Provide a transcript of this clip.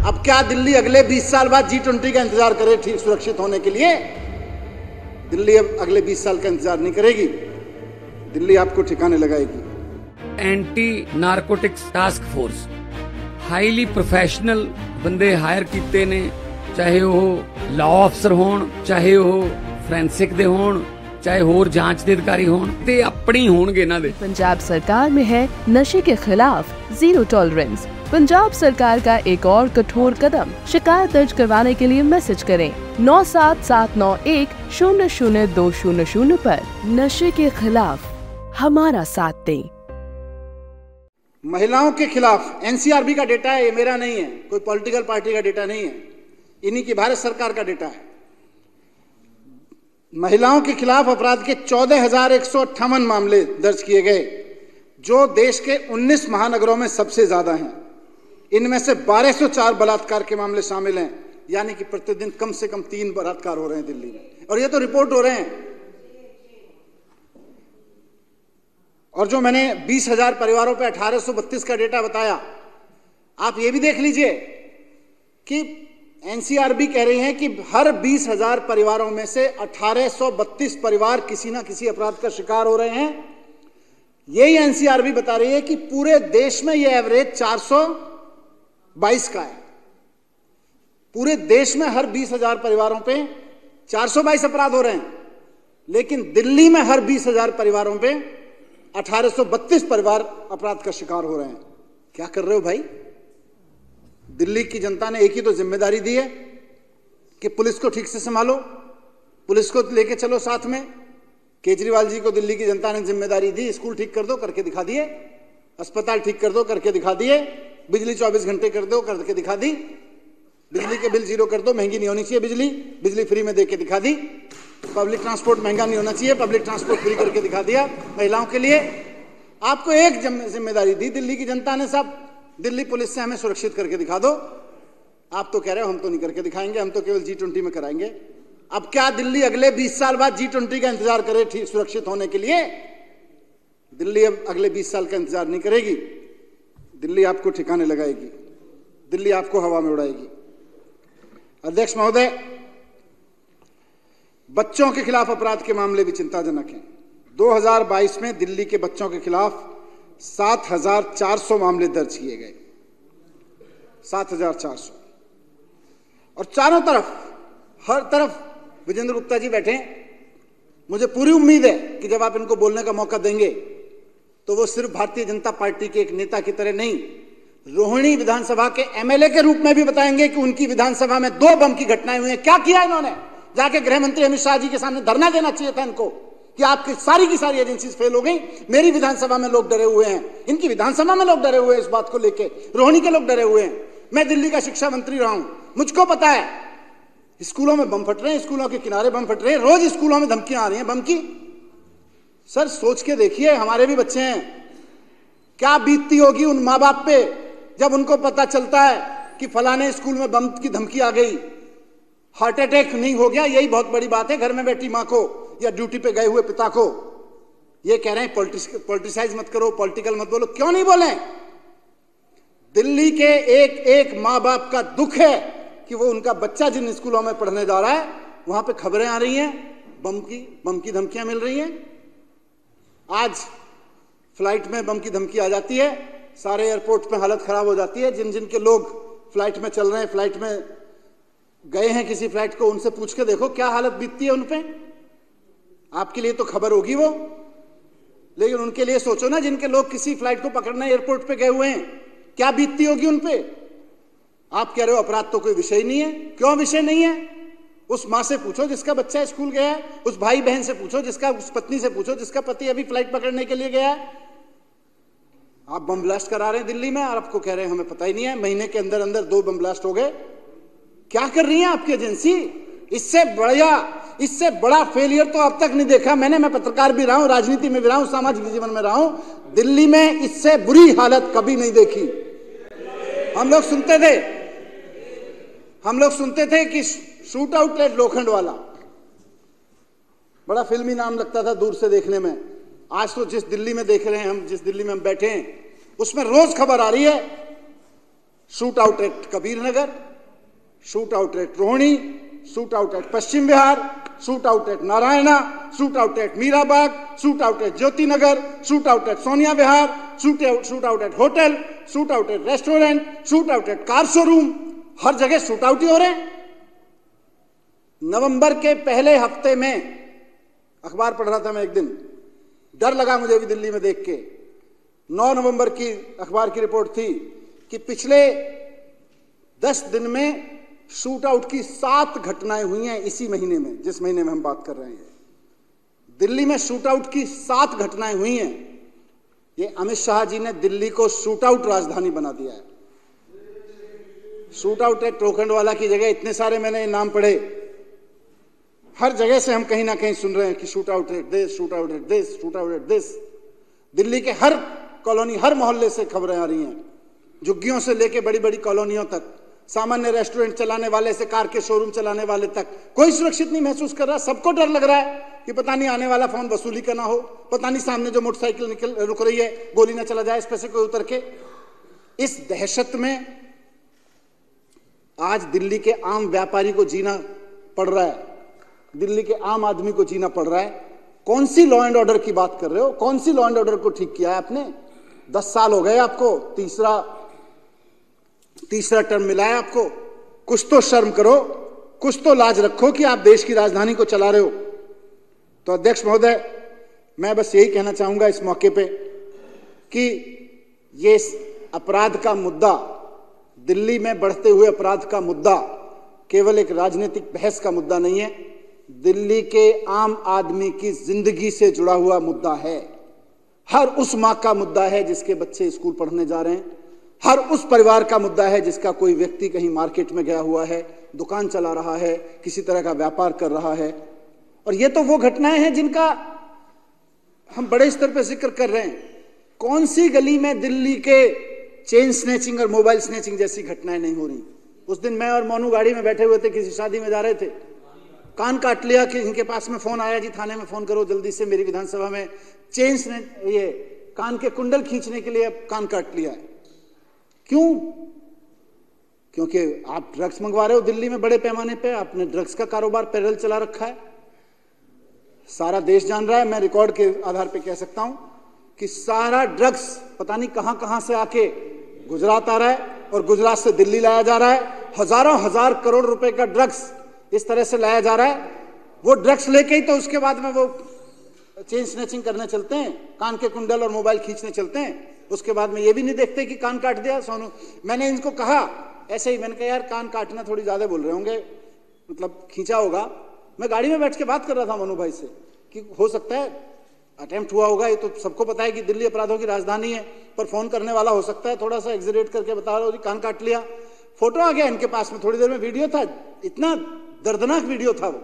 अब क्या दिल्ली अगले 20 साल बाद G20 का इंतजार करे ठीक सुरक्षित होने के लिए? दिल्ली अब अगले 20 साल का इंतजार नहीं करेगी, दिल्ली आपको ठिकाने लगाएगी। Anti narcotics task force highly professional बंदे हायर कीते ने, चाहे वो लॉ अफसर होण, चाहे वो फोरेंसिक दे होण, चाहे होर जांच दे अधिकारी होण, ते अपनी होणगे इन्हां दे। पंजाब सरकार में है नशे के खिलाफ जीरो टॉलरेंस। पंजाब सरकार का एक और कठोर कदम। शिकायत दर्ज करवाने के लिए मैसेज करें 9779100200 पर। नशे के खिलाफ हमारा साथ दें। महिलाओं के खिलाफ एनसीआरबी का डेटा है, ये मेरा नहीं है, कोई पॉलिटिकल पार्टी का डेटा नहीं है, इन्हीं की भारत सरकार का डेटा है। महिलाओं के खिलाफ अपराध के 14,158 मामले दर्ज किए गए, जो देश के 19 महानगरों में सबसे ज्यादा हैं। इनमें से 1204 बलात्कार के मामले शामिल हैं, यानी कि प्रतिदिन कम से कम 3 बलात्कार हो रहे हैं दिल्ली में, और ये तो रिपोर्ट हो रहे हैं। और जो मैंने 20,000 परिवारों पे 1832 का डेटा बताया, आप ये भी देख लीजिए कि एनसीआरबी कह रही है कि हर 20,000 परिवारों में से 1832 परिवार किसी ना किसी अपराध का शिकार हो रहे हैं। यही एनसीआरबी बता रही है कि पूरे देश में यह एवरेज 422 का है। पूरे देश में हर 20,000 परिवारों पे 422 अपराध हो रहे हैं, लेकिन दिल्ली में हर 20,000 परिवारों पे 1832 परिवार अपराध का शिकार हो रहे हैं। क्या कर रहे हो भाई? दिल्ली की जनता ने एक ही तो जिम्मेदारी दी है कि पुलिस को ठीक से संभालो, पुलिस को लेके चलो साथ में। केजरीवाल जी को दिल्ली की जनता ने जिम्मेदारी दी, स्कूल ठीक कर दो, करके दिखा दिए, अस्पताल ठीक कर दो, करके दिखा दिए, बिजली 24 घंटे कर दो, करके दिखा दी, बिजली के बिल 0 कर दो, महंगी नहीं होनी चाहिए बिजली, बिजली फ्री में दे के दिखा दी, पब्लिक ट्रांसपोर्ट महंगा नहीं होना चाहिए, पब्लिक ट्रांसपोर्ट फ्री करके दिखा दिया महिलाओं के लिए। आपको एक जिम्मेदारी दी दिल्ली की जनता ने, सब दिल्ली पुलिस से हमें सुरक्षित करके दिखा दो। आप तो कह रहे हो हम तो नहीं करके दिखाएंगे, हम तो केवल G20 में कराएंगे। अब क्या दिल्ली अगले 20 साल बाद G20 का इंतजार करे ठीक सुरक्षित होने के लिए? दिल्ली अब अगले 20 साल का इंतजार नहीं करेगी, दिल्ली आपको ठिकाने लगाएगी, दिल्ली आपको हवा में उड़ाएगी। अध्यक्ष महोदय, बच्चों के खिलाफ अपराध के मामले भी चिंताजनक हैं। 2022 में दिल्ली के बच्चों के खिलाफ 7,400 मामले दर्ज किए गए, 7,400। और चारों तरफ, हर तरफ विजेंद्र गुप्ता जी बैठे हैं। मुझे पूरी उम्मीद है कि जब आप इनको बोलने का मौका देंगे तो वो सिर्फ भारतीय जनता पार्टी के एक नेता की तरह नहीं, रोहिणी विधानसभा के एमएलए के रूप में भी बताएंगे कि उनकी विधानसभा में 2 बम की घटनाएं हुई हैं। क्या किया इन्होंने? जाके गृह मंत्री अमित शाह जी के सामने धरना देना चाहिए था इनको कि आपकी सारी की सारी एजेंसीज फेल हो गई, मेरी विधानसभा में लोग डरे हुए हैं, इनकी विधानसभा में लोग डरे हुए हैं, इस बात को लेके रोहिणी के लोग डरे हुए हैं। मैं दिल्ली का शिक्षा मंत्री रहा हूं, मुझको पता है स्कूलों में बम फट रहे हैं, स्कूलों के किनारे बम फट रहे हैं, रोज स्कूलों में धमकियां आ रही हैं बम की। सर सोच के देखिए, हमारे भी बच्चे हैं, क्या बीतती होगी उन माँ बाप पे जब उनको पता चलता है कि फलाने स्कूल में बम की धमकी आ गई, हार्ट अटैक नहीं हो गया, यही बहुत बड़ी बात है घर में बैठी माँ को या ड्यूटी पे गए हुए पिता को। ये कह रहे हैं पॉलिटिसाइज मत करो, पॉलिटिकल मत बोलो। क्यों नहीं बोले? दिल्ली के एक एक माँ बाप का दुख है कि वो उनका बच्चा जिन स्कूलों में पढ़ने जा रहा है वहां पे खबरें आ रही हैं, बम की धमकियां मिल रही हैं। आज फ्लाइट में बम की धमकी आ जाती है, सारे एयरपोर्ट पे हालत खराब हो जाती है। जिन जिन के लोग फ्लाइट में चल रहे हैं, फ्लाइट में गए हैं किसी फ्लाइट को, उनसे पूछ के देखो क्या हालत बीतती है उन पे। आपके लिए तो खबर होगी वो, लेकिन उनके लिए सोचो ना, जिनके लोग किसी फ्लाइट को पकड़ने एयरपोर्ट पे गए हुए हैं, क्या बीतती होगी उन पे। आप कह रहे हो अपराध तो कोई विषय नहीं है। क्यों विषय नहीं है? उस माँ से पूछो जिसका बच्चा स्कूल गया है, उस भाई बहन से पूछो, उस पत्नी से पूछो जिसका पति अभी फ्लाइट पकड़ने के लिए गया है। आप बम ब्लास्ट करा रहे हैं दिल्ली में और आपको कह रहे हैं हमें पता ही नहीं है। महीने के अंदर अंदर 2 बम ब्लास्ट हो गए। क्या कर रही है आपकी एजेंसी? इससे बड़ा फेलियर तो अब तक नहीं देखा मैंने। मैं पत्रकार भी रहा हूं, राजनीति में भी रहा हूं, सामाजिक जीवन में रहा हूं। दिल्ली में इससे बुरी हालत कभी नहीं देखी। हम लोग सुनते थे कि शूट आउटलेट लोखंड वाला, बड़ा फिल्मी नाम लगता था दूर से देखने में। आज तो जिस दिल्ली में देख रहे हैं हम, जिस दिल्ली में हम बैठे हैं, उसमें रोज खबर आ रही है shoot out at Kabir Nagar, shoot out at Rohini, shoot out at Paschim Vihar, shoot out at Narayana, shoot out at Meerabagh, shoot out at Jyoti Nagar, shoot out at Sonia Vihar, shoot out at hotel, shoot out at restaurant, shoot out at car showroom, हर जगह shoot out ही हो रहे हैं। नवंबर के पहले हफ्ते में अखबार पढ़ रहा था मैं एक दिन, डर लगा मुझे भी दिल्ली में देख के। 9 नवंबर की अखबार की रिपोर्ट थी कि पिछले 10 दिन में शूट आउट की 7 घटनाएं हुई हैं इसी महीने में, जिस महीने में हम बात कर रहे हैं। दिल्ली में शूट आउट की 7 घटनाएं हुई हैं। ये अमित शाह जी ने दिल्ली को शूट आउट राजधानी बना दिया है। शूट आउट एट रोखंडवाला की जगह इतने सारे मैंने नाम पढ़े, हर जगह से हम कहीं ना कहीं सुन रहे हैं कि shoot out at this, shoot out at this, shoot out at this. Delhi के हर कॉलोनी, हर मोहल्ले से खबरें आ रही हैं, झुग्गियों से लेके बड़ी बड़ी कॉलोनियों तक, सामान्य रेस्टोरेंट चलाने वाले से कार के शोरूम चलाने वाले तक, कोई सुरक्षित नहीं महसूस कर रहा। सबको डर लग रहा है कि पता नहीं आने वाला फोन वसूली का ना हो, पता नहीं सामने जो मोटरसाइकिल रुक रही है गोली ना चला जाए इस पे से कोई उतर के। इस दहशत में आज दिल्ली के आम व्यापारी को जीना पड़ रहा है, दिल्ली के आम आदमी को जीना पड़ रहा है। कौन सी लॉ एंड ऑर्डर की बात कर रहे हो? कौन सी लॉ एंड ऑर्डर को ठीक किया है आपने? 10 साल हो गए आपको, तीसरा टर्म मिला है आपको। कुछ तो शर्म करो, कुछ तो लाज रखो कि आप देश की राजधानी को चला रहे हो। तो अध्यक्ष महोदय, मैं बस यही कहना चाहूंगा इस मौके पे कि ये अपराध का मुद्दा, दिल्ली में बढ़ते हुए अपराध का मुद्दा केवल एक राजनीतिक बहस का मुद्दा नहीं है, दिल्ली के आम आदमी की जिंदगी से जुड़ा हुआ मुद्दा है। हर उस मां का मुद्दा है जिसके बच्चे स्कूल पढ़ने जा रहे हैं, हर उस परिवार का मुद्दा है जिसका कोई व्यक्ति कहीं मार्केट में गया हुआ है, दुकान चला रहा है, किसी तरह का व्यापार कर रहा है। और ये तो वो घटनाएं हैं जिनका हम बड़े स्तर पर जिक्र कर रहे हैं। कौन सी गली में दिल्ली के चेन स्नैचिंग और मोबाइल स्नैचिंग जैसी घटनाएं नहीं हो रही? उस दिन मैं और मोनू गाड़ी में बैठे हुए थे, किसी शादी में जा रहे थे, कान काट लिया कि इनके पास में फोन आया, जी थाने में फोन करो जल्दी से, मेरी विधानसभा में ये कान के कुंडल खींचने के लिए कान काट लिया है। क्यों? क्योंकि आप ड्रग्स मंगवा रहे हो दिल्ली में बड़े पैमाने पे, आपने ड्रग्स का कारोबार पैरेलल चला रखा है, सारा देश जान रहा है। मैं रिकॉर्ड के आधार पे कह सकता हूं कि सारा ड्रग्स पता नहीं कहां कहां से आके गुजरात आ रहा है और गुजरात से दिल्ली लाया जा रहा है। हजारों हजार करोड़ रुपए का ड्रग्स इस तरह से लाया जा रहा है। वो ड्रग्स लेके ही तो उसके बाद में वो चेन स्नैचिंग करने चलते हैं, कान के कुंडल और मोबाइल खींचने चलते हैं। उसके बाद में ये भी नहीं देखते कि कान काट दिया। सोनू, मैंने इनको कहा ऐसे ही, मैंने कहा यार कान काटना थोड़ी ज्यादा बोल रहे होंगे, मतलब खींचा होगा। मैं गाड़ी में बैठ के बात कर रहा था मनु भाई से कि हो सकता है अटेम्प्ट हुआ होगा, ये तो सबको पता है कि दिल्ली अपराधों की राजधानी है, पर फोन करने वाला हो सकता है थोड़ा सा एग्जरेट करके बता रहा हो, कान काट लिया। फोटो आ गया इनके पास में, थोड़ी देर में वीडियो था, इतना दर्दनाक वीडियो था वो।